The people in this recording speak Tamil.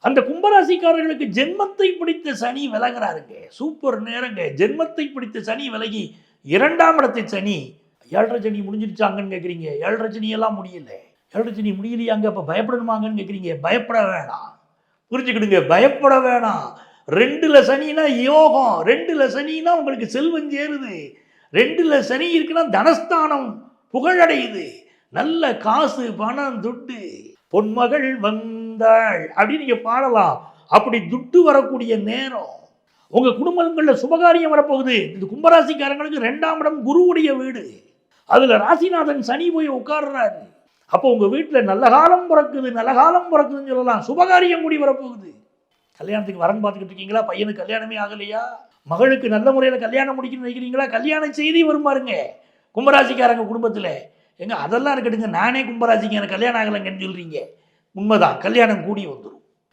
அந்த கும்பராசிக்காரர்களுக்கு ஜென்மத்தை பிடித்த சனி விலகிறாருங்க. சூப்பர் நேரங்க. ஜென்மத்தை பிடித்த சனி விலகி 2ஆம் இடத்தை சனி. 7.5 சனி முடிஞ்சிருச்சாங்கன்னு கேட்குறீங்க. 7.5 சனி எல்லாம் முடியல. 7.5 சனி முடியலையாங்க, அப்போ பயப்படணுமாங்கன்னு கேட்குறீங்க. பயப்பட வேணாம். புரிஞ்சுக்கிடுங்க, பயப்பட வேணாம். 2ல் சனினா யோகம். 2ல் சனினா உங்களுக்கு செல்வம் சேருது. 2ல் சனி இருக்குன்னா தனஸ்தானம் புகழடையுது. நல்ல காசு, பணம், துட்டு. பொன்மகள் வந்தாள் அப்படின்னு நீங்க பாடலாம். அப்படி துட்டு வரக்கூடிய நேரம். உங்க குடும்பங்களில் சுபகாரியம் வரப்போகுது. இந்த கும்பராசிக்காரங்களுக்கு 2ஆம் இடம் குருவுடைய வீடு. அதுல ராசிநாதன் சனி போய் உட்கார்றாரு. அப்போ உங்க வீட்டில் நல்ல காலம் பிறக்குது, நல்ல காலம் பிறக்குதுன்னு சொல்லலாம். சுபகாரியம் கூடி வரப்போகுது. கல்யாணத்துக்கு வரன் பார்த்துக்கிட்டு இருக்கீங்களா? பையனுக்கு கல்யாணமே ஆகலையா? மகளுக்கு நல்ல முறையில் கல்யாணம் முடிக்கணும்னு நினைக்கிறீங்களா? கல்யாண செய்தி வரும் பாருங்க கும்பராசிக்காரங்க குடும்பத்தில். எங்க அதெல்லாம் இருக்கட்டுங்க, நானே கும்பராசிக்கு எனக்கு கல்யாணம் ஆகலைங்கன்னு சொல்றீங்க. உண்மைதான், கல்யாணம் கூடி வந்துடும்.